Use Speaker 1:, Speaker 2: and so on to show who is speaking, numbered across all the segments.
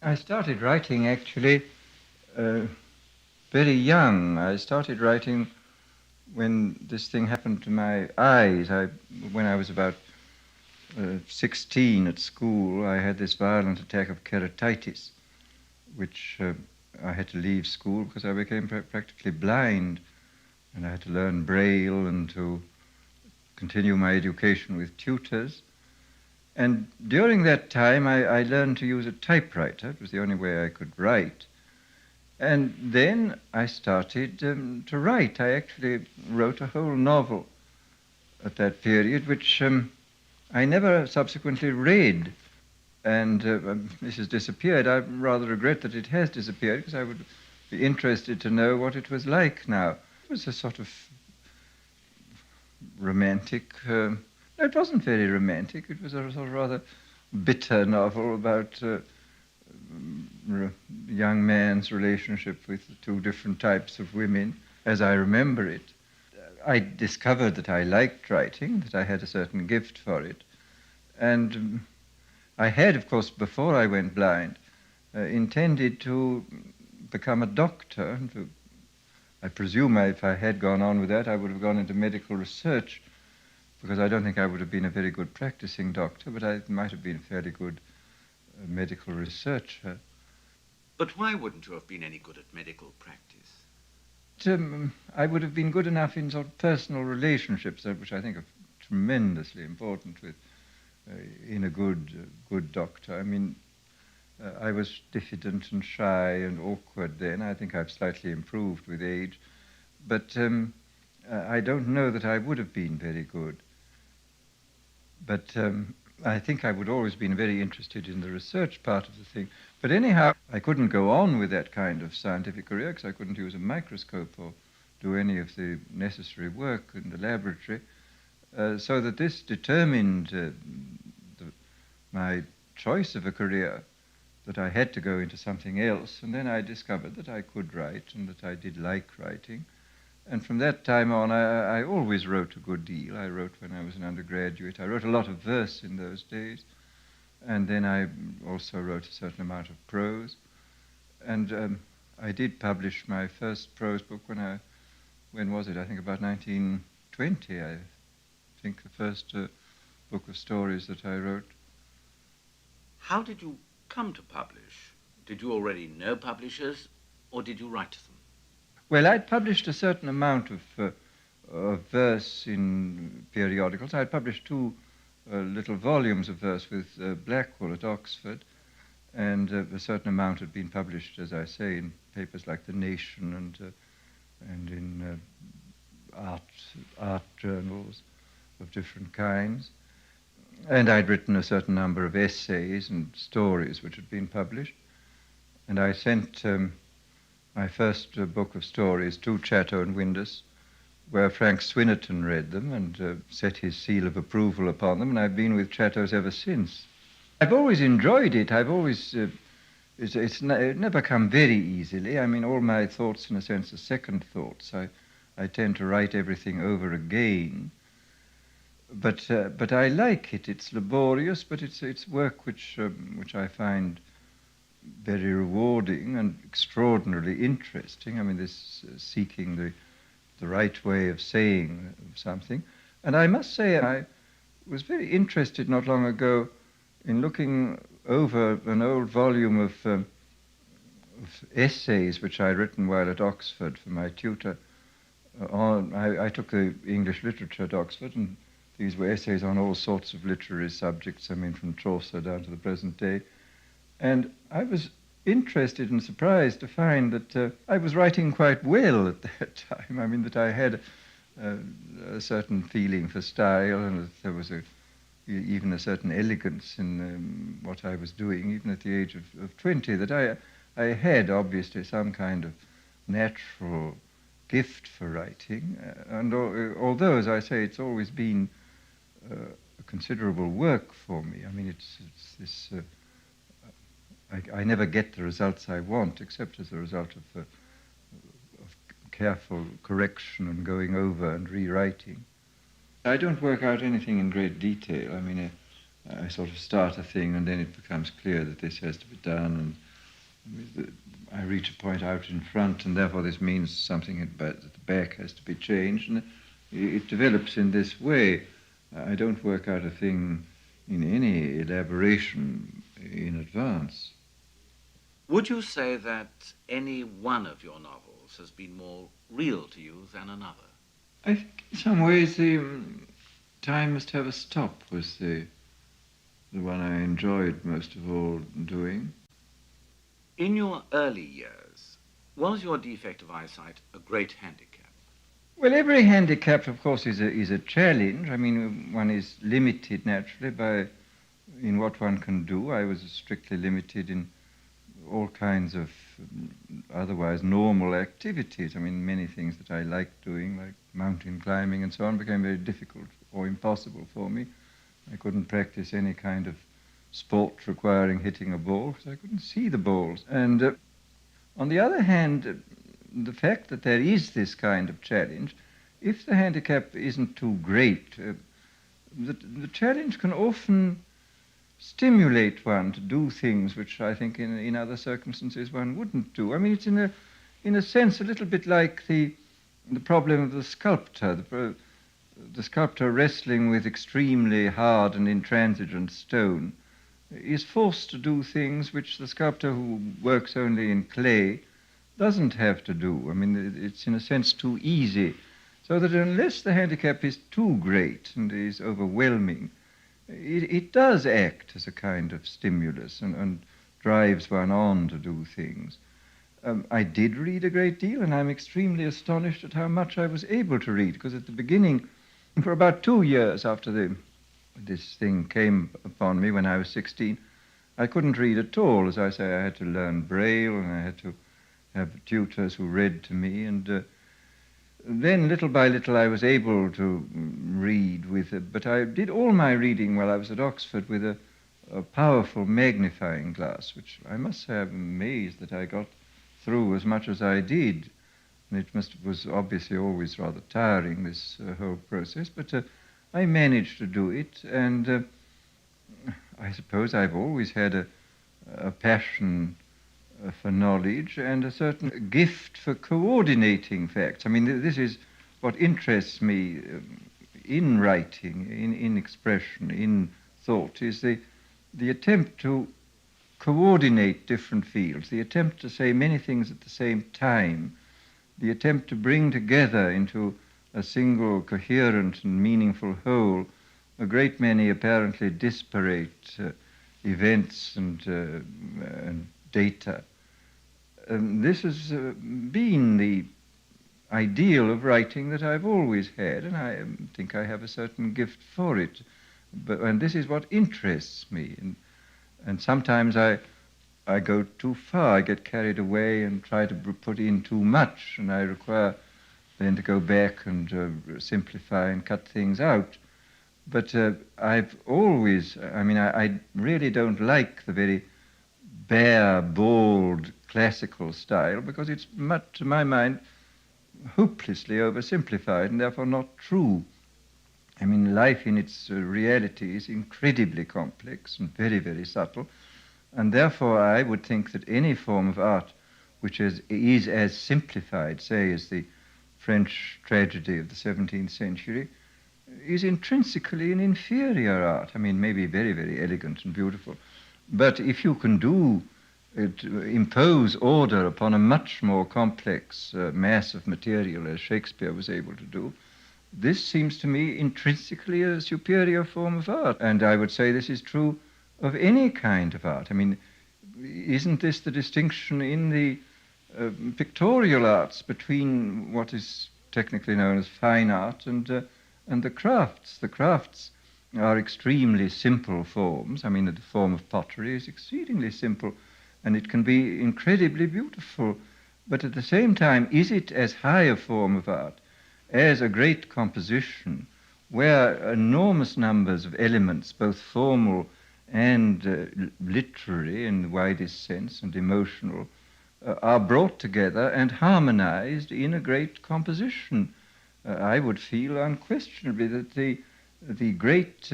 Speaker 1: I started writing actually uh, very young. I started writing when this thing happened to my eyes. When I was about 16 at school, I had this violent attack of keratitis, which I had to leave school because I became practically blind, and I had to learn Braille and to continue my education with tutors. And during that time, I learned to use a typewriter. It was the only way I could write. And then I started to write. I actually wrote a whole novel at that period, which I never subsequently read. And this has disappeared. I rather regret that it has disappeared because I would be interested to know what it was like now. It was a sort of romantic. No, it wasn't very romantic. It was a sort of rather bitter novel about a young man's relationship with two different types of women, as I remember it. I discovered that I liked writing, that I had a certain gift for it. And I had, of course, before I went blind, intended to become a doctor. I presume if I had gone on with that, I would have gone into medical research, because I don't think I would have been a very good practicing doctor, but I might have been a fairly good medical researcher.
Speaker 2: But why wouldn't you have been any good at medical practice?
Speaker 1: I would have been good enough in sort of personal relationships, which I think are tremendously important in a good doctor. I mean, I was diffident and shy and awkward then. I think I've slightly improved with age, but I don't know that I would have been very good. But I think I would always been very interested in the research part of the thing. But anyhow, I couldn't go on with that kind of scientific career because I couldn't use a microscope or do any of the necessary work in the laboratory. So that this determined my choice of a career, that I had to go into something else. And then I discovered that I could write and that I did like writing. And from that time on, I always wrote a good deal. I wrote when I was an undergraduate. I wrote a lot of verse in those days. And then I also wrote a certain amount of prose. And I did publish my first prose book when was it? I think about 1920, I think, the first book of stories that I wrote.
Speaker 2: How did you come to publish? Did you already know publishers, or did you write to them?
Speaker 1: Well, I'd published a certain amount of verse in periodicals. I'd published two little volumes of verse with Blackwell at Oxford, and a certain amount had been published, as I say, in papers like The Nation and in art journals of different kinds. And I'd written a certain number of essays and stories which had been published, and I sent my first book of stories to Chatto and Windus, where Frank Swinnerton read them and set his seal of approval upon them, and I've been with Chatto's ever since. I've always enjoyed it. I've always, it's never come very easily. I mean, all my thoughts, in a sense, are second thoughts. I tend to write everything over again. But I like it. It's laborious, but it's work which I find very rewarding and extraordinarily interesting. I mean, this seeking the right way of saying something. And I must say, I was very interested not long ago in looking over an old volume of essays which I'd written while at Oxford for my tutor. I took the English literature at Oxford, and these were essays on all sorts of literary subjects, I mean, from Chaucer down to the present day. And I was interested and surprised to find that I was writing quite well at that time. I mean, that I had a certain feeling for style, and that there was even a certain elegance in what I was doing, even at the age of 20, that I had obviously some kind of natural gift for writing. And although, as I say, it's always been a considerable work for me. I mean, it's this. I never get the results I want, except as a result of careful correction and going over and rewriting. I don't work out anything in great detail. I mean, I sort of start a thing, and then it becomes clear that this has to be done, I reach a point out in front, and therefore this means something at the back has to be changed, and it develops in this way. I don't work out a thing in any elaboration in advance.
Speaker 2: Would you say that any one of your novels has been more real to you than another?
Speaker 1: I think in some ways the time must have a stop was the one I enjoyed most of all doing.
Speaker 2: In your early years, was your defect of eyesight a great handicap?
Speaker 1: Well, every handicap, of course, is a challenge. I mean, one is limited naturally by in what one can do. I was strictly limited in all kinds of otherwise normal activities. I mean, many things that I liked doing, like mountain climbing and so on, became very difficult or impossible for me. I couldn't practice any kind of sport requiring hitting a ball because I couldn't see the balls. And on the other hand, the fact that there is this kind of challenge, if the handicap isn't too great, the challenge can often stimulate one to do things which I think in other circumstances one wouldn't do. I mean, it's in a sense a little bit like the problem of the sculptor, the sculptor wrestling with extremely hard and intransigent stone is forced to do things which the sculptor who works only in clay doesn't have to do. I mean, it's in a sense too easy. So that unless the handicap is too great and is overwhelming, it does act as a kind of stimulus and drives one on to do things. I did read a great deal, and I'm extremely astonished at how much I was able to read, because at the beginning, for about 2 years after this thing came upon me when I was 16, I couldn't read at all. As I say, I had to learn Braille, and I had to have tutors who read to me, and then little by little I was able to read with it, but I did all my reading while I was at Oxford with a powerful magnifying glass, which I must say I'm amazed that I got through as much as I did. And it was obviously always rather tiring, this whole process, but I managed to do it, and I suppose I've always had a passion for knowledge and a certain gift for coordinating facts. I mean, this is what interests me in writing, in expression, in thought, is the attempt to coordinate different fields, the attempt to say many things at the same time, the attempt to bring together into a single coherent and meaningful whole a great many apparently disparate events and data. This has been the ideal of writing that I've always had, and I think I have a certain gift for it. And this is what interests me. And sometimes I go too far. I get carried away and try to put in too much, and I require then to go back and simplify and cut things out. But I've always, I really don't like the very bare, bald, classical style, because it's much, to my mind, hopelessly oversimplified and therefore not true. I mean, life in its reality is incredibly complex and very, very subtle, and therefore I would think that any form of art which is as simplified, say, as the French tragedy of the 17th century, is intrinsically an inferior art. I mean, maybe very, very elegant and beautiful, but if you can impose order upon a much more complex mass of material, as Shakespeare was able to do, this seems to me intrinsically a superior form of art. And I would say this is true of any kind of art. I mean, isn't this the distinction in the pictorial arts between what is technically known as fine art and the crafts? The crafts are extremely simple forms. I mean, the form of pottery is exceedingly simple, and it can be incredibly beautiful. But at the same time, is it as high a form of art as a great composition where enormous numbers of elements, both formal and literary in the widest sense and emotional, are brought together and harmonized in a great composition? I would feel unquestionably that the great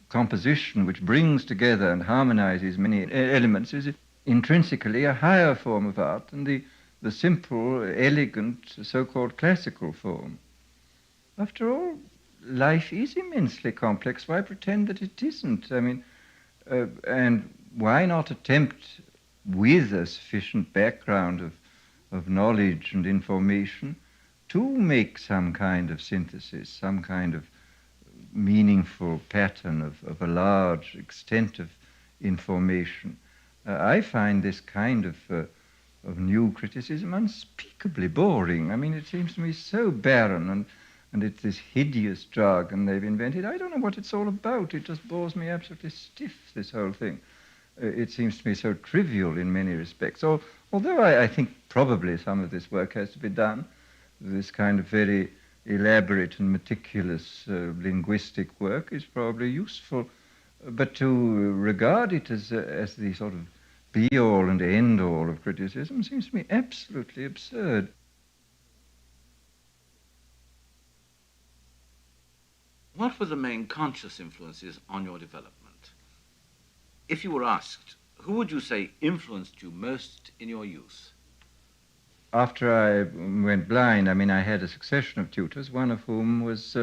Speaker 1: composition which brings together and harmonizes many elements intrinsically a higher form of art than the simple, elegant, so-called classical form. After all, life is immensely complex. Why pretend that it isn't? I mean, and why not attempt, with a sufficient background of knowledge and information, to make some kind of synthesis, some kind of meaningful pattern of a large extent of information? I find this kind of new criticism unspeakably boring. I mean, it seems to me so barren, and it's this hideous jargon they've invented. I don't know what it's all about. It just bores me absolutely stiff, this whole thing. It seems to me so trivial in many respects. Although I think probably some of this work has to be done, this kind of very elaborate and meticulous linguistic work is probably useful. But to regard it as the sort of be-all and end-all of criticism seems to me absolutely absurd.
Speaker 2: What were the main conscious influences on your development? If you were asked, who would you say influenced you most in your youth?
Speaker 1: After I went blind, I mean, I had a succession of tutors, one of whom was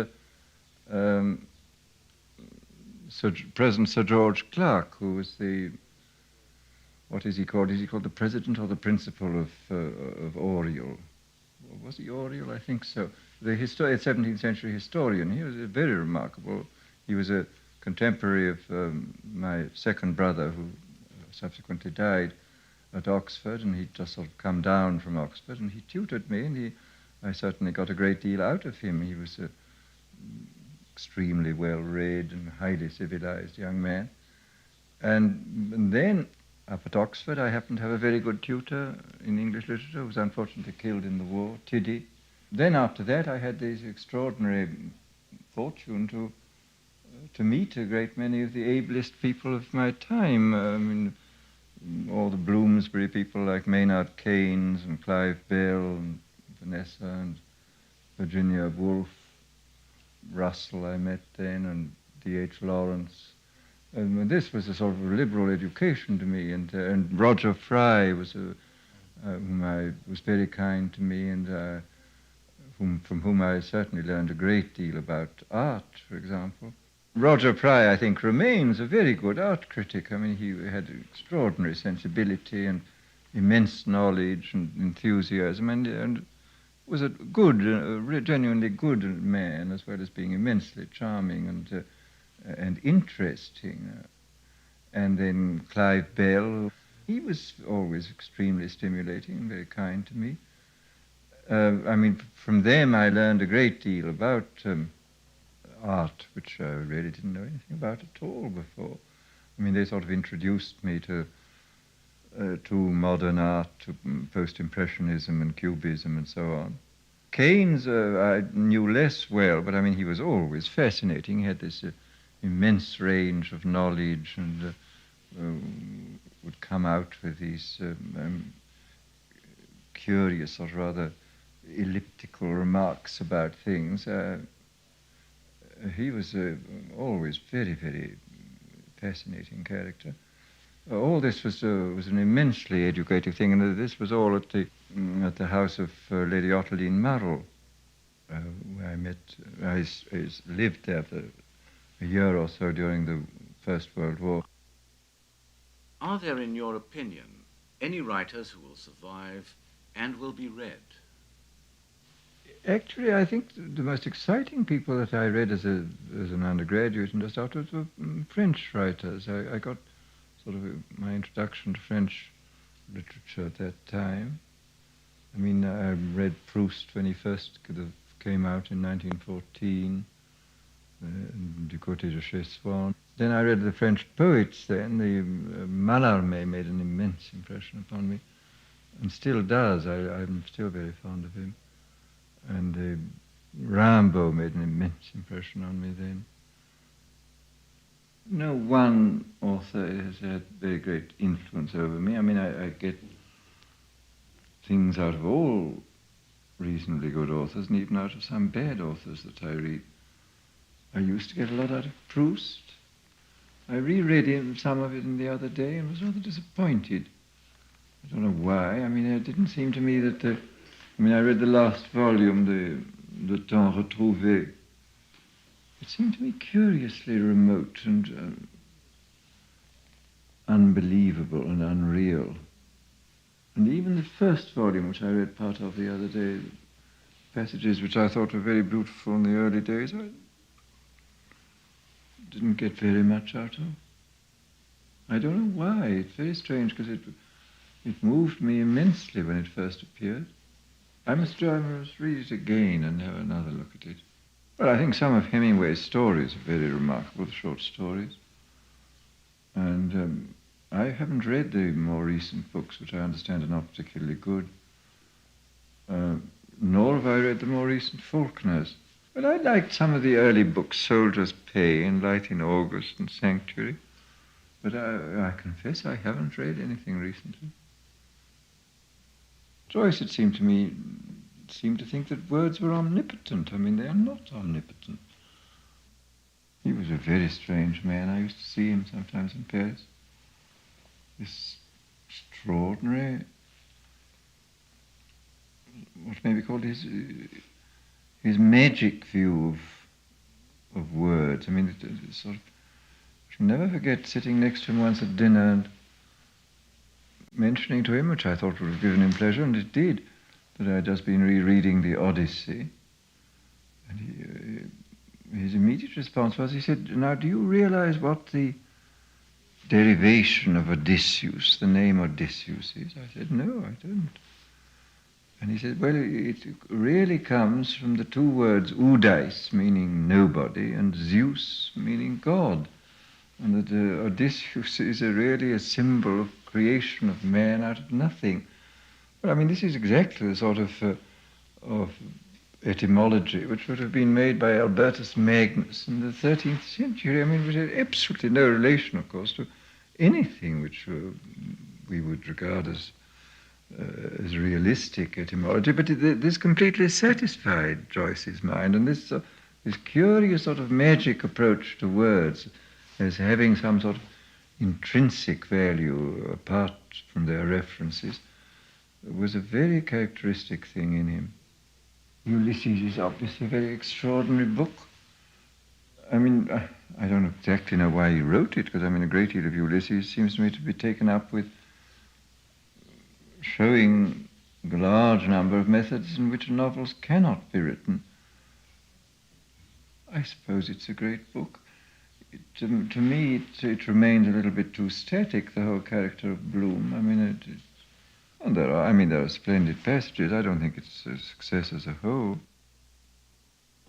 Speaker 1: President Sir George Clark, who was what is he called? Is he called the president or the principal of Oriel? Was he Oriel? I think so. The 17th century historian. He was very remarkable. He was a contemporary of my second brother, who subsequently died at Oxford, and he'd just sort of come down from Oxford, and he tutored me, and I certainly got a great deal out of him. He was an extremely well-read and highly civilized young man. And then, up at Oxford, I happened to have a very good tutor in English literature who was unfortunately killed in the war, Tiddy. Then after that, I had this extraordinary fortune to meet a great many of the ablest people of my time. I mean, all the Bloomsbury people like Maynard Keynes and Clive Bell and Vanessa and Virginia Woolf, Russell I met then, and D.H. Lawrence. And this was a sort of liberal education to me, and Roger Fry was was very kind to me, and from whom I certainly learned a great deal about art, for example. Roger Fry, I think, remains a very good art critic. I mean, he had extraordinary sensibility and immense knowledge and enthusiasm, and was a good, genuinely good man, as well as being immensely charming and interesting. And then Clive Bell, he was always extremely stimulating and very kind to me. I mean, from them I learned a great deal about art, which I really didn't know anything about at all before. I mean, they sort of introduced me to modern art, to post-impressionism and cubism and so on. Keynes I knew less well, but I mean, he was always fascinating. He had this immense range of knowledge and would come out with these curious or rather elliptical remarks about things. He was always very, very fascinating character. All this was an immensely educative thing, and this was all at the house of Lady Ottiline Murrell, where I lived there for a year or so during the First World War.
Speaker 2: Are there, in your opinion, any writers who will survive and will be read?
Speaker 1: Actually, I think the most exciting people that I read as an undergraduate and just afterwards were French writers. I got sort of my introduction to French literature at that time. I mean, I read Proust when he first came out in 1914, Du Côté de Chez Swann. Then I read the French poets then. Mallarmé made an immense impression upon me, and still does. I'm still very fond of him. And Rimbaud made an immense impression on me then. No one author has had very great influence over me. I mean, I get things out of all reasonably good authors, and even out of some bad authors that I read. I used to get a lot out of Proust. I reread some of it the other day and was rather disappointed. don't know why. I mean, it didn't seem to me that I read the last volume, the Temps Retrouvé. It seemed to me curiously remote and unbelievable and unreal. And even the first volume, which I read part of the other day, passages which I thought were very beautiful in the early days, I didn't get very much out of. I don't know why. It's very strange because it moved me immensely when it first appeared. I must read it again and have another look at it. Well, I think some of Hemingway's stories are very remarkable, the short stories. And I haven't read the more recent books, which I understand are not particularly good. Nor have I read the more recent Faulkners. But I liked some of the early books, Soldier's Pay and Light in August and Sanctuary. But I confess I haven't read anything recently. Joyce, it seemed to me, seemed to think that words were omnipotent. I mean, they are not omnipotent. He was a very strange man. I used to see him sometimes in Paris. This extraordinary, what may be called his magic view of words. I mean, it sort of, I shall never forget sitting next to him once at dinner and mentioning to him, which I thought would have given him pleasure, and it did, that I had just been rereading the Odyssey. And his immediate response was, he said, "Now, do you realize what the derivation of Odysseus, the name Odysseus, is?" I said, "No, I don't." And he said, "Well, it really comes from the two words Udais, meaning nobody, and Zeus, meaning God. And that Odysseus is really a symbol of creation of man out of nothing." Well, I mean, this is exactly the sort of etymology which would have been made by Albertus Magnus in the 13th century. I mean, which had absolutely no relation, of course, to anything which we would regard as realistic etymology. But this completely satisfied Joyce's mind, and this curious sort of magic approach to words as having some sort of intrinsic value apart from their references was a very characteristic thing in him. Ulysses is obviously a very extraordinary book. I mean, I don't exactly know why he wrote it, because I mean, a great deal of Ulysses seems to me to be taken up with showing the large number of methods in which novels cannot be written. I suppose it's a great book. To me, it remains a little bit too static, the whole character of Bloom. I mean, and there are splendid passages. I don't think it's a success as a whole.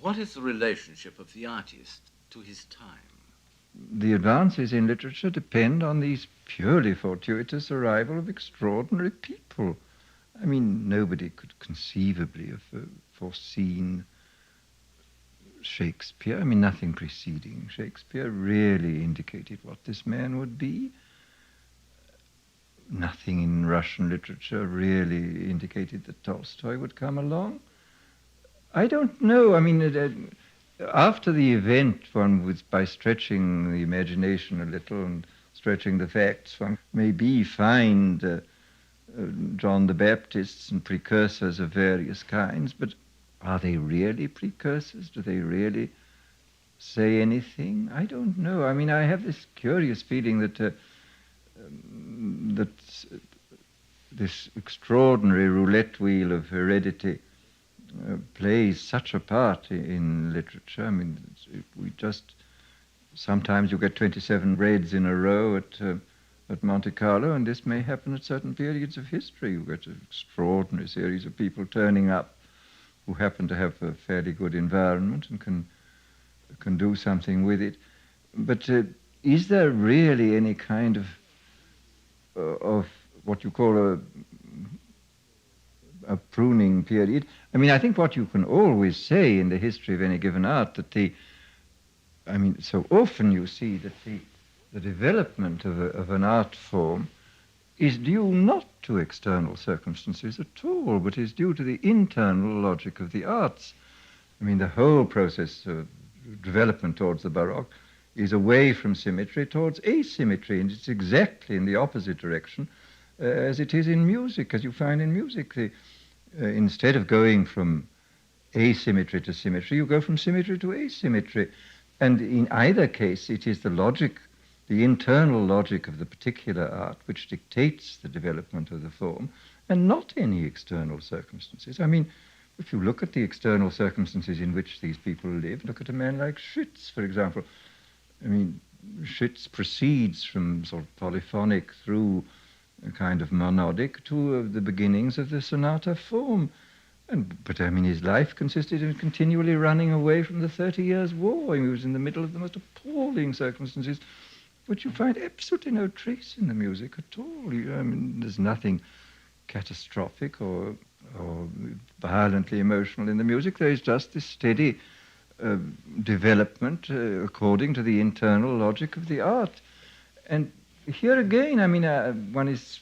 Speaker 2: What is the relationship of the artist to his time?
Speaker 1: The advances in literature depend on these purely fortuitous arrival of extraordinary people. I mean, nobody could conceivably have foreseen Shakespeare. I mean, nothing preceding Shakespeare really indicated what this man would be. Nothing in Russian literature really indicated that Tolstoy would come along. I don't know. I mean, after the event, one would, by stretching the imagination a little and stretching the facts, one maybe find John the Baptists and precursors of various kinds, but are they really precursors? Do they really say anything? I don't know. I mean, I have this curious feeling that this extraordinary roulette wheel of heredity plays such a part in literature. I mean, sometimes you get 27 reds in a row at Monte Carlo, and this may happen at certain periods of history. You get an extraordinary series of people turning up who happen to have a fairly good environment and can do something with it. But is there really any kind of what you call a pruning period? I mean, I think what you can always say in the history of any given art, that so often you see that the development of an art form is due not to external circumstances at all, but is due to the internal logic of the arts. I mean, the whole process of development towards the Baroque is away from symmetry towards asymmetry, and it's exactly in the opposite direction as it is in music, as you find in music. Instead of going from asymmetry to symmetry, you go from symmetry to asymmetry. And in either case, it is the logic, the internal logic of the particular art which dictates the development of the form, and not any external circumstances. I mean, if you look at the external circumstances in which these people live, look at a man like Schütz, for example. I mean, Schütz proceeds from sort of polyphonic through a kind of monodic to the beginnings of the sonata form. But I mean, his life consisted in continually running away from the 30 Years' War. He was in the middle of the most appalling circumstances, which you find absolutely no trace in the music at all. I mean, there's nothing catastrophic or violently emotional in the music. There is just this steady development according to the internal logic of the art. And here again, I mean, one is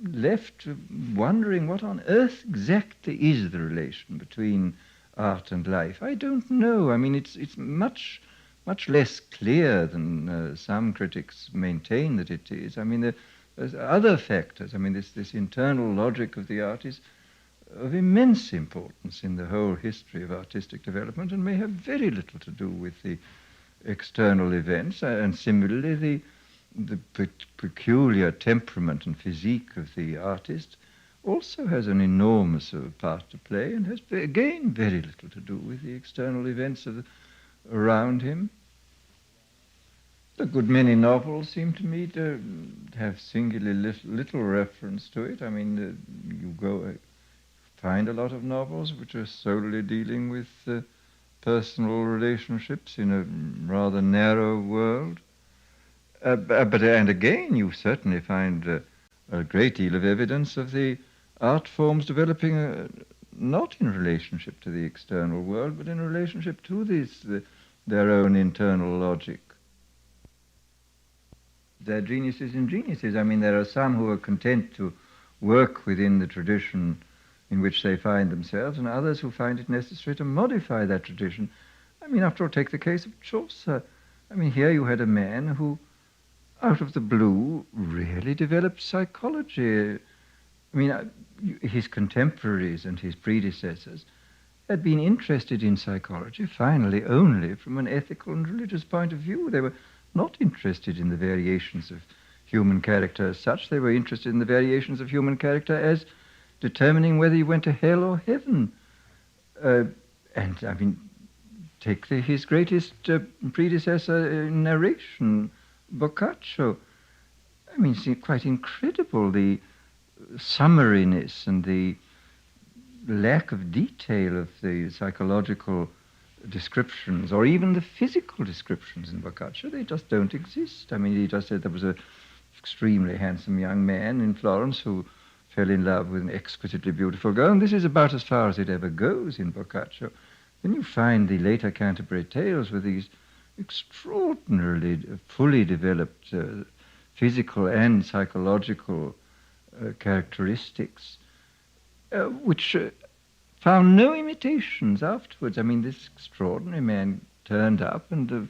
Speaker 1: left wondering what on earth exactly is the relation between art and life. I don't know. I mean, it's much less clear than some critics maintain that it is. I mean, there's other factors. I mean, this internal logic of the art is of immense importance in the whole history of artistic development and may have very little to do with the external events. And similarly, the peculiar temperament and physique of the artist also has an enormous part to play and has, again, very little to do with the external events around him. A good many novels seem to me to have singularly little reference to it. I mean, you find a lot of novels which are solely dealing with personal relationships in a rather narrow world. And again, you certainly find a great deal of evidence of the art forms developing not in relationship to the external world, but in relationship to their own internal logic. They're geniuses and geniuses. I mean, there are some who are content to work within the tradition in which they find themselves, and others who find it necessary to modify that tradition. I mean, after all, take the case of Chaucer. I mean, here you had a man who, out of the blue, really developed psychology. I mean, his contemporaries and his predecessors had been interested in psychology, finally, only from an ethical and religious point of view. They were not interested in the variations of human character as such. They were interested in the variations of human character as determining whether you went to hell or heaven. And, I mean, take his greatest predecessor in narration, Boccaccio. I mean, it's quite incredible, the summariness and the lack of detail of the psychological descriptions, or even the physical descriptions in Boccaccio. They just don't exist. I mean, he just said there was an extremely handsome young man in Florence who fell in love with an exquisitely beautiful girl, and this is about as far as it ever goes in Boccaccio. Then you find the later Canterbury Tales with these extraordinarily fully developed physical and psychological characteristics, which found no imitations afterwards. I mean, this extraordinary man turned up, and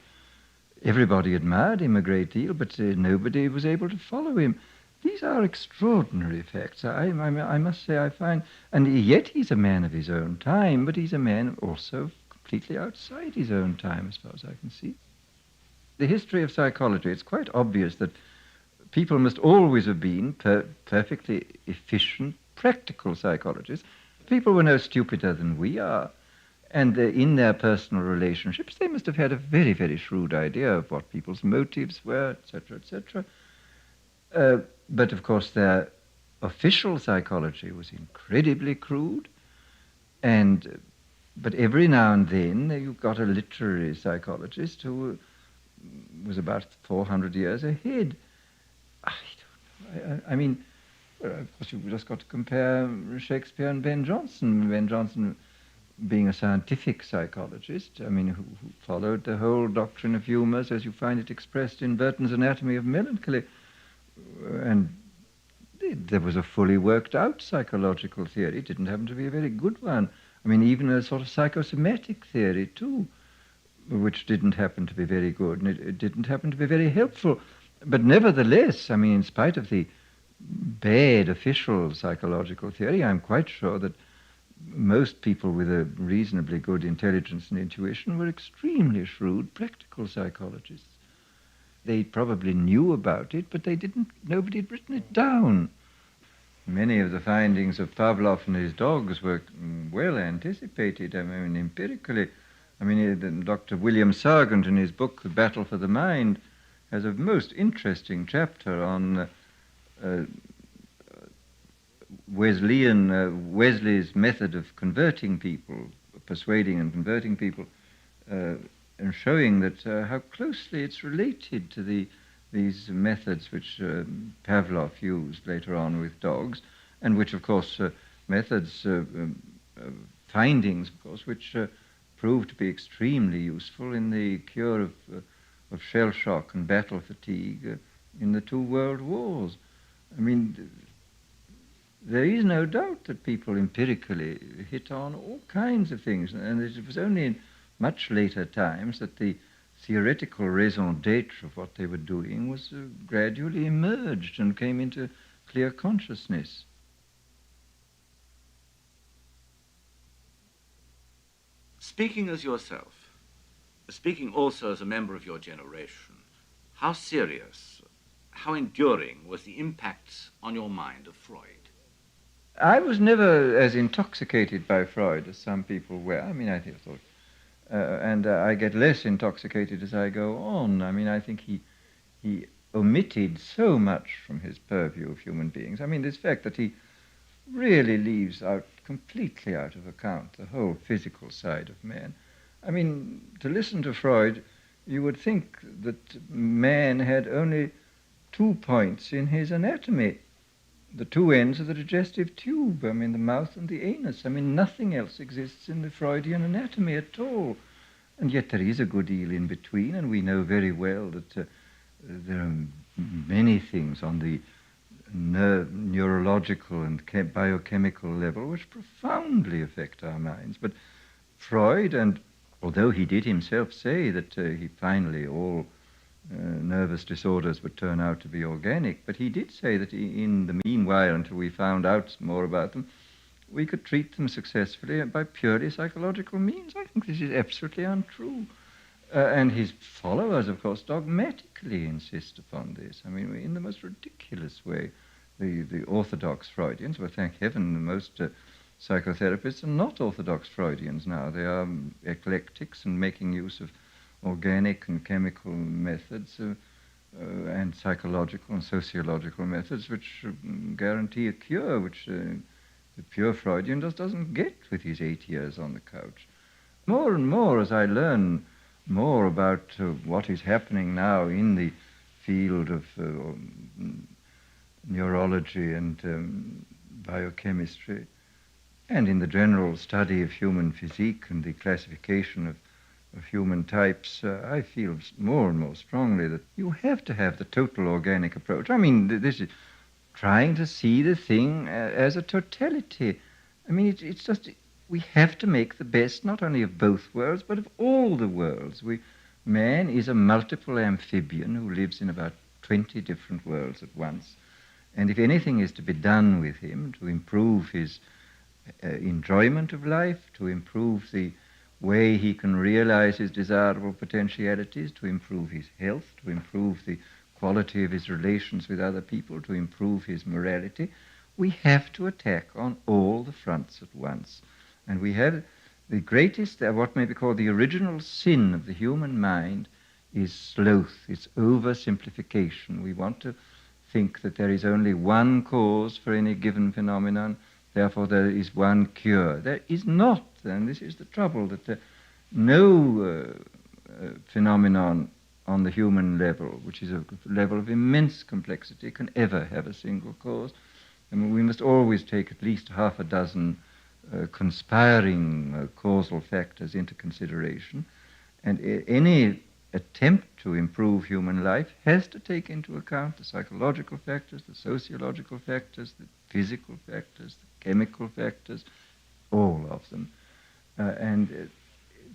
Speaker 1: everybody admired him a great deal, but nobody was able to follow him. These are extraordinary facts, I must say, I find. And yet he's a man of his own time, but he's a man also completely outside his own time, as far as I can see. The history of psychology, it's quite obvious that people must always have been perfectly efficient, practical psychologists. People were no stupider than we are. And in their personal relationships, they must have had a very, very shrewd idea of what people's motives were, etc., etc. But, of course, their official psychology was incredibly crude. But every now and then you got a literary psychologist who was about 400 years ahead. I don't know. I mean, well, of course, you've just got to compare Shakespeare and Ben Jonson. Ben Jonson being a scientific psychologist, I mean, who followed the whole doctrine of humours as you find it expressed in Burton's Anatomy of Melancholy. And there was a fully worked out psychological theory. It didn't happen to be a very good one. I mean, even a sort of psychosomatic theory, too, which didn't happen to be very good, and it didn't happen to be very helpful. But nevertheless, I mean, in spite of the bad official psychological theory. I'm quite sure that most people with a reasonably good intelligence and intuition were extremely shrewd practical psychologists. They probably knew about it, but nobody had written it down. Many of the findings of Pavlov and his dogs were well anticipated. I mean, empirically. I mean, Dr. William Sargent, in his book, The Battle for the Mind, has a most interesting chapter on Wesley's method of converting people, persuading and converting people, and showing that how closely it's related to these methods which Pavlov used later on with dogs, and which, of course, findings, of course, which proved to be extremely useful in the cure of shell shock and battle fatigue in the two world wars. I mean, there is no doubt that people empirically hit on all kinds of things, and it was only in much later times that the theoretical raison d'etre of what they were doing was gradually emerged and came into clear consciousness.
Speaker 2: Speaking as yourself, speaking also as a member of your generation, how serious, how enduring was the impact on your mind of Freud?
Speaker 1: I was never as intoxicated by Freud as some people were. I mean, I thought, and I get less intoxicated as I go on. I mean, I think he omitted so much from his purview of human beings. I mean, this fact that he really leaves out completely out of account the whole physical side of man. I mean, to listen to Freud, you would think that man had only 2 points in his anatomy, the two ends of the digestive tube, I mean, the mouth and the anus. I mean, nothing else exists in the Freudian anatomy at all. And yet there is a good deal in between, and we know very well that there are many things on the neurological and biochemical level which profoundly affect our minds. But Freud, and although he did himself say that he finally all nervous disorders would turn out to be organic, but he did say that in the meanwhile, until we found out more about them, we could treat them successfully by purely psychological means. I think this is absolutely untrue. And his followers, of course, dogmatically insist upon this. I mean, in the most ridiculous way. The orthodox Freudians, well, thank heaven, the most psychotherapists are not orthodox Freudians now. They are eclectics and making use of organic and chemical methods and psychological and sociological methods which guarantee a cure, which the pure Freudian doesn't get with his 8 years on the couch. More and more, as I learn more about what is happening now in the field of neurology and biochemistry, and in the general study of human physique and the classification of human types, I feel more and more strongly that you have to have the total organic approach. I mean, this is trying to see the thing as a totality. I mean, it's just, we have to make the best not only of both worlds, but of all the worlds. Man is a multiple amphibian who lives in about 20 different worlds at once. And if anything is to be done with him to improve his enjoyment of life, to improve the way he can realize his desirable potentialities, to improve his health, to improve the quality of his relations with other people, to improve his morality, we have to attack on all the fronts at once. And we have the greatest, what may be called the original sin of the human mind, is sloth, it's oversimplification. We want to think that there is only one cause for any given phenomenon, therefore there is one cure. There is not, and this is the trouble, that no phenomenon on the human level, which is a level of immense complexity, can ever have a single cause. I mean, we must always take at least half a dozen conspiring causal factors into consideration, and any attempt to improve human life has to take into account the psychological factors, the sociological factors, the physical factors, the chemical factors, all of them.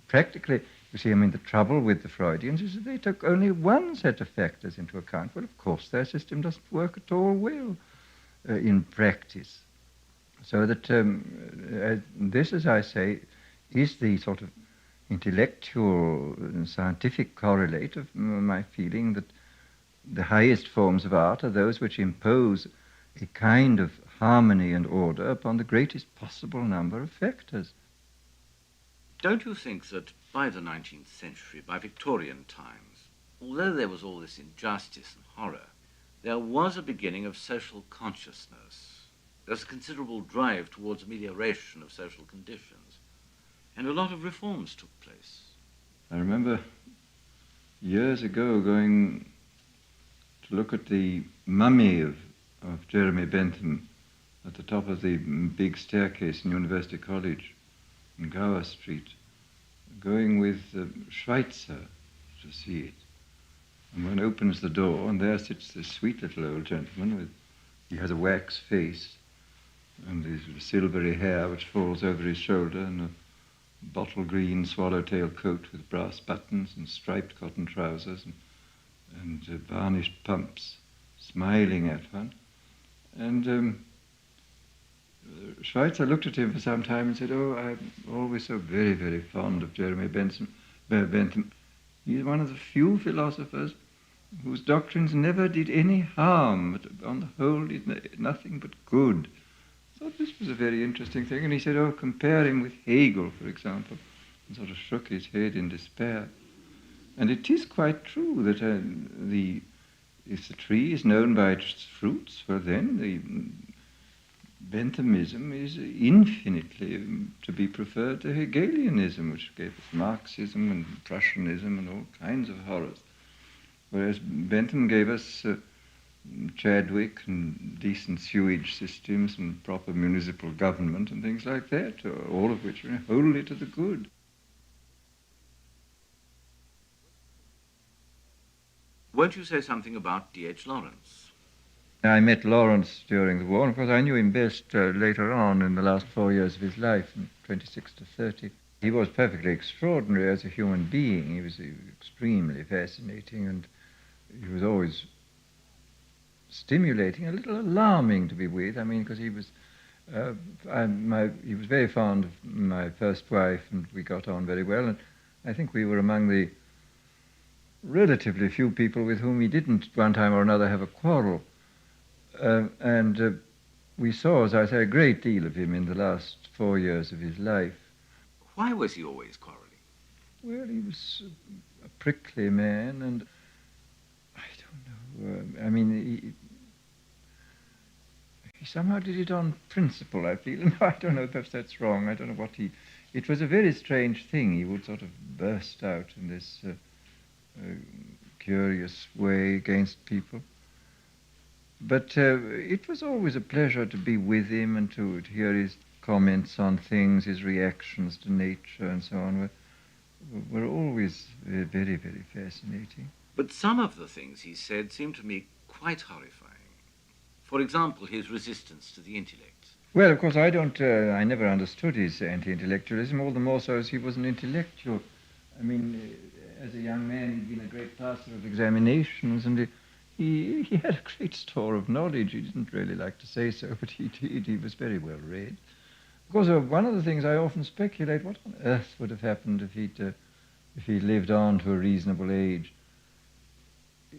Speaker 1: Practically, you see, I mean, the trouble with the Freudians is that they took only one set of factors into account. Well, of course, their system doesn't work at all well. in practice. So that this, as I say, is the sort of intellectual and scientific correlate of my feeling that the highest forms of art are those which impose a kind of harmony and order upon the greatest possible number of factors.
Speaker 2: Don't you think that by the 19th century, by Victorian times, although there was all this injustice and horror, there was a beginning of social consciousness? There's a considerable drive towards amelioration of social conditions, and a lot of reforms took place.
Speaker 1: I remember years ago going to look at the mummy of Jeremy Bentham at the top of the big staircase in University College in Gower Street, going with Schweitzer to see it. And one opens the door, and there sits this sweet little old gentleman he has a wax face, and his silvery hair which falls over his shoulder, and a bottle green swallowtail coat with brass buttons and striped cotton trousers and varnished pumps, smiling at one. And Schweitzer looked at him for some time and said, "Oh, I'm always so very, very fond of Jeremy Bentham. He's one of the few philosophers whose doctrines never did any harm, but on the whole did nothing but good." I thought this was a very interesting thing. And he said, "Oh, compare him with Hegel, for example," and sort of shook his head in despair. And it is quite true that if the tree is known by its fruits, well then the Benthamism is infinitely to be preferred to Hegelianism, which gave us Marxism and Prussianism and all kinds of horrors. Whereas Bentham gave us Chadwick and decent sewage systems and proper municipal government and things like that, all of which are wholly to the good.
Speaker 2: Won't you say something about D.H. Lawrence?
Speaker 1: I met Lawrence during the war, and of course I knew him best later on in the last 4 years of his life, from 26 to 30. He was perfectly extraordinary as a human being. He was extremely fascinating, and he was always stimulating, a little alarming to be with. I mean, because he was very fond of my first wife, and we got on very well, and I think we were among the relatively few people with whom he didn't, one time or another, have a quarrel. And we saw, as I say, a great deal of him in the last 4 years of his life.
Speaker 2: Why was he always quarrelling?
Speaker 1: Well, he was a prickly man, and I don't know. I mean, he somehow did it on principle, I feel. No, I don't know, perhaps that's wrong. I don't know what it was a very strange thing. He would sort of burst out in this curious way against people. But it was always a pleasure to be with him and to hear his comments on things, his reactions to nature and so on were always very, very fascinating.
Speaker 2: But some of the things he said seemed to me quite horrifying. For example, his resistance to the intellect.
Speaker 1: Well, of course, I never understood his anti-intellectualism, all the more so as he was an intellectual. I mean, as a young man, he'd been a great passer of examinations, and he had a great store of knowledge. He didn't really like to say so, but he did. He was very well read. Of course, one of the things I often speculate, what on earth would have happened if he'd lived on to a reasonable age?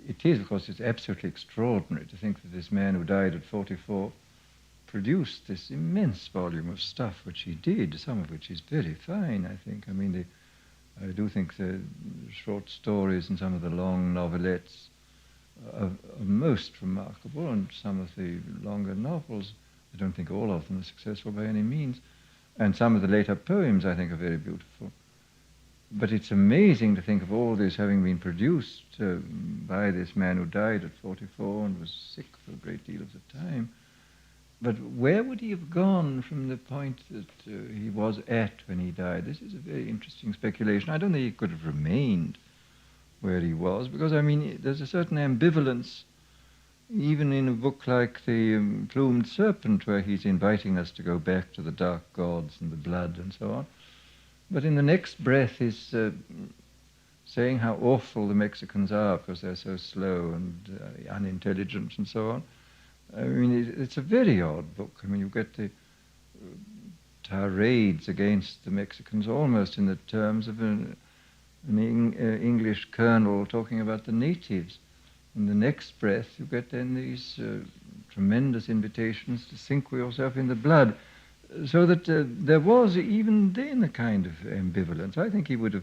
Speaker 1: It is, of course, it's absolutely extraordinary to think that this man who died at 44 produced this immense volume of stuff which he did, some of which is very fine, I think. I mean, I do think the short stories and some of the long novelettes are most remarkable, and some of the longer novels, I don't think all of them are successful by any means, and some of the later poems I think are very beautiful. But it's amazing to think of all this having been produced by this man who died at 44 and was sick for a great deal of the time. But where would he have gone from the point that he was at when he died? This is a very interesting speculation. I don't think he could have remained where he was, because, I mean, there's a certain ambivalence, even in a book like The Plumed Serpent, where he's inviting us to go back to the dark gods and the blood and so on. But in the next breath he's saying how awful the Mexicans are because they're so slow and unintelligent and so on. I mean, it's a very odd book. I mean, you get the tirades against the Mexicans almost in the terms of English colonel talking about the natives. In the next breath, you get then these tremendous invitations to sink yourself in the blood. So that there was even then a kind of ambivalence. I think he would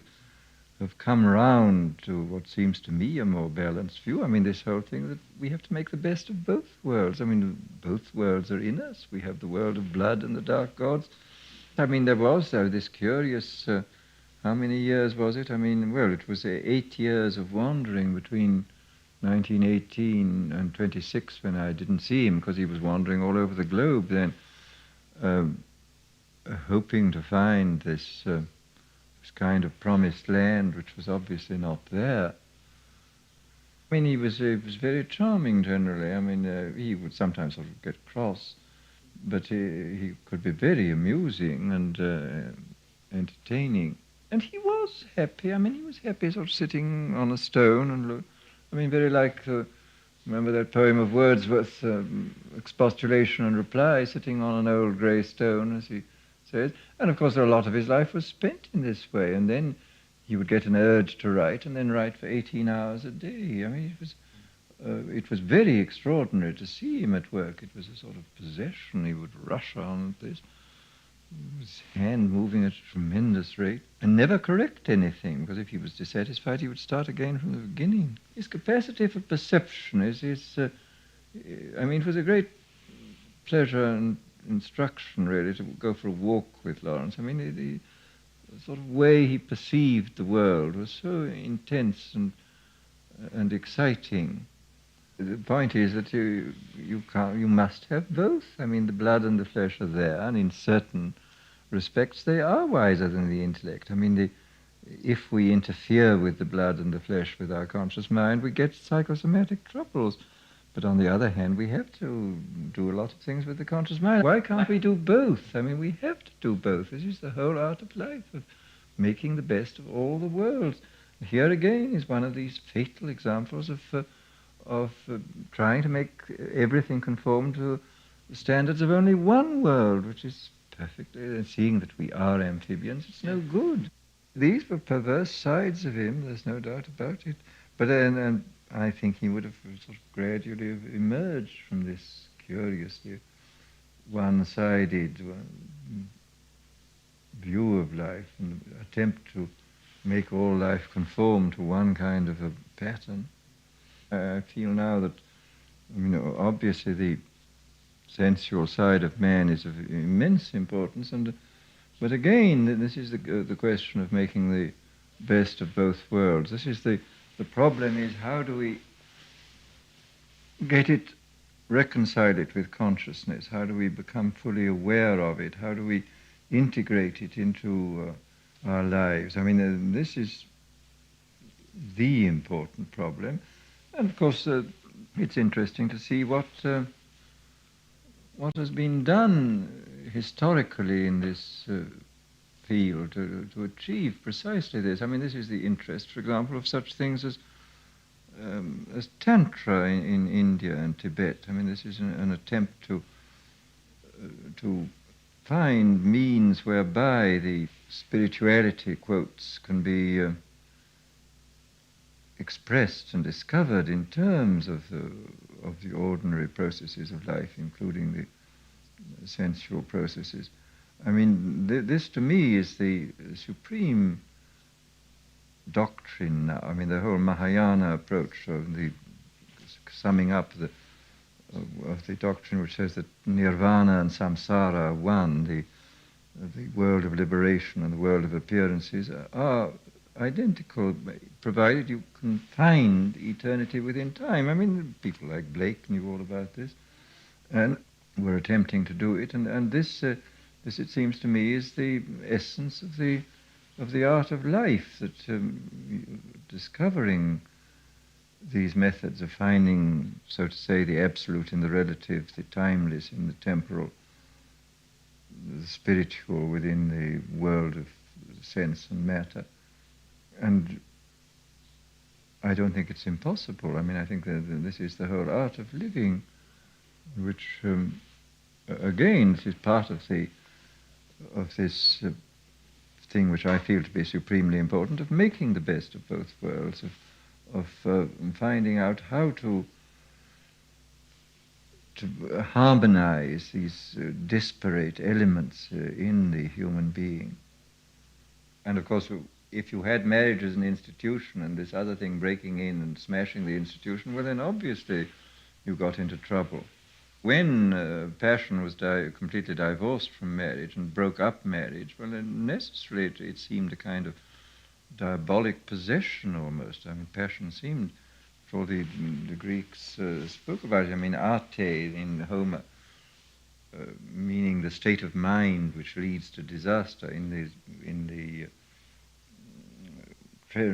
Speaker 1: have come round to what seems to me a more balanced view. I mean, this whole thing that we have to make the best of both worlds. I mean, both worlds are in us. We have the world of blood and the dark gods. I mean, there was this curious, how many years was it? I mean, well, it was 8 years of wandering between 1918 and 26 when I didn't see him because he was wandering all over the globe then, hoping to find this kind of promised land which was obviously not there. I mean, he was very charming generally. I mean, he would sometimes sort of get cross, but he could be very amusing and entertaining. And he was happy. I mean, he was happy sort of sitting on a stone and I mean, very like, remember that poem of Wordsworth, Expostulation and Reply, sitting on an old grey stone, as he says. And of course, a lot of his life was spent in this way. And then he would get an urge to write, and then write for 18 hours a day. I mean, it was very extraordinary to see him at work. It was a sort of possession. He would rush on at this, his hand moving at a tremendous rate, and never correct anything, because if he was dissatisfied, he would start again from the beginning. His capacity for perception I mean, it was a great pleasure and instruction, really, to go for a walk with Lawrence. I mean, the sort of way he perceived the world was so intense and exciting. The point is that you must have both. I mean, the blood and the flesh are there, and in certain respects they are wiser than the intellect. I mean, if we interfere with the blood and the flesh with our conscious mind, we get psychosomatic troubles. But on the other hand, we have to do a lot of things with the conscious mind. Why can't we do both? I mean, we have to do both. This is the whole art of life, of making the best of all the worlds. Here again is one of these fatal examples of trying to make everything conform to the standards of only one world, which is perfectly, seeing that we are amphibians, it's no good. These were perverse sides of him, there's no doubt about it. But and I think he would have sort of gradually emerged from this curiously one-sided view of life and attempt to make all life conform to one kind of a pattern. I feel now that, obviously the sensual side of man is of immense importance, but again, this is the question of making the best of both worlds. This is the problem is, how do we reconcile it with consciousness? How do we become fully aware of it? How do we integrate it into our lives? I mean, this is the important problem. And of course, it's interesting to see what has been done historically in this field to achieve precisely this. I mean, this is the interest, for example, of such things as Tantra in India and Tibet. I mean, this is an attempt to find means whereby the spirituality, quotes, can be expressed and discovered in terms of the ordinary processes of life, including the sensual processes. I mean, this to me is the supreme doctrine now. I mean, the whole Mahayana approach of the summing up of the doctrine which says that nirvana and samsara are one, the world of liberation and the world of appearances are identical, provided you can find eternity within time. I mean, people like Blake knew all about this and were attempting to do it, and this, it seems to me, is the essence of the art of life, that discovering these methods of finding, so to say, the absolute in the relative, the timeless in the temporal, the spiritual within the world of sense and matter. And I don't think it's impossible. I mean, I think that this is the whole art of living. which again, this is part of this thing which I feel to be supremely important, of making the best of both worlds, of finding out how to harmonize these disparate elements in the human being. And of course, if you had marriage as an institution and this other thing breaking in and smashing the institution, well, then obviously you got into trouble. When passion was completely divorced from marriage and broke up marriage, well, then necessarily it seemed a kind of diabolic possession almost. I mean, passion seemed, for all the Greeks spoke about it, I mean, arte in Homer, meaning the state of mind which leads to disaster. In the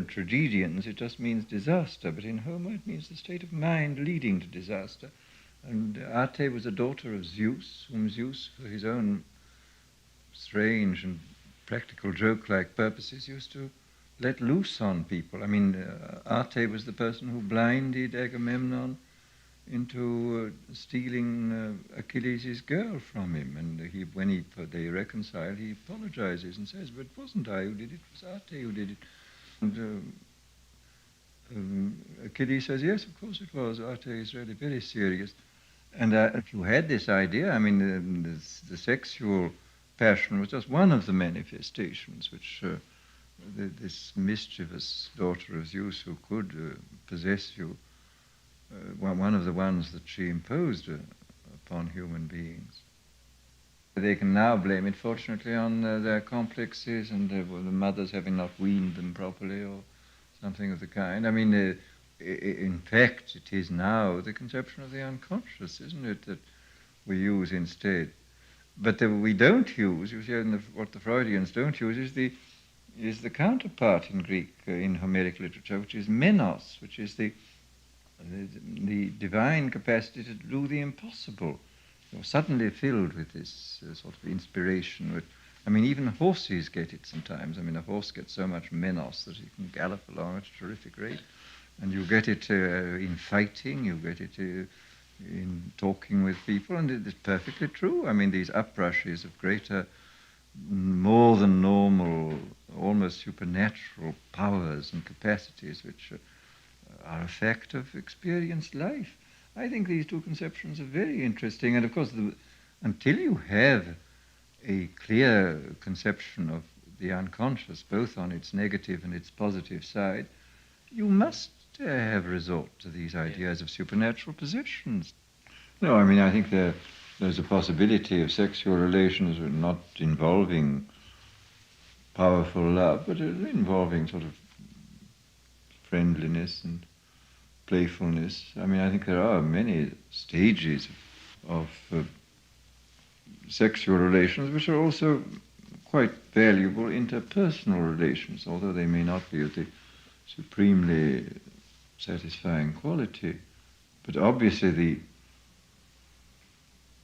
Speaker 1: tragedians, it just means disaster, but in Homer it means the state of mind leading to disaster. And Arte was a daughter of Zeus, whom Zeus, for his own strange and practical joke-like purposes, used to let loose on people. I mean, Arte was the person who blinded Agamemnon into stealing Achilles' girl from him. And when they reconcile, he apologizes and says, "But it wasn't I who did it, it was Arte who did it." And Achilles says, "Yes, of course it was. Arte is really very serious." And if you had this idea, I mean, the sexual passion was just one of the manifestations which this mischievous daughter of Zeus who could possess you, one of the ones that she imposed upon human beings. They can now blame it, fortunately, on their complexes and the mothers having not weaned them properly or something of the kind. I mean, in fact, it is now the conception of the unconscious, isn't it, that we use instead. But we don't use, you see, what the Freudians don't use is the counterpart in Greek, in Homeric literature, which is menos, which is the divine capacity to do the impossible. You're suddenly filled with this sort of inspiration. I mean, even horses get it sometimes. I mean, a horse gets so much menos that he can gallop along at a terrific rate. And you get it in fighting, you get it in talking with people, and it is perfectly true. I mean, these uprushes of greater, more than normal, almost supernatural powers and capacities which are a fact of experienced life. I think these two conceptions are very interesting, and of course, until you have a clear conception of the unconscious, both on its negative and its positive side, you must have resort to these ideas of supernatural possessions. No, I mean, I think there's a possibility of sexual relations not involving powerful love, but involving sort of friendliness and playfulness. I mean, I think there are many stages of sexual relations which are also quite valuable interpersonal relations, although they may not be of the supremely satisfying quality. But obviously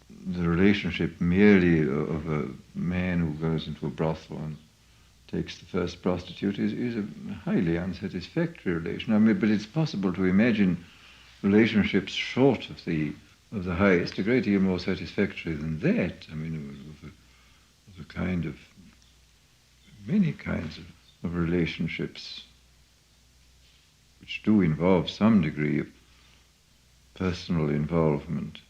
Speaker 1: the relationship merely of a man who goes into a brothel and takes the first prostitute is a highly unsatisfactory relation. I mean, but it's possible to imagine relationships short of the highest a great deal more satisfactory than that. I mean, of a kind of many kinds of relationships which do involve some degree of personal involvement.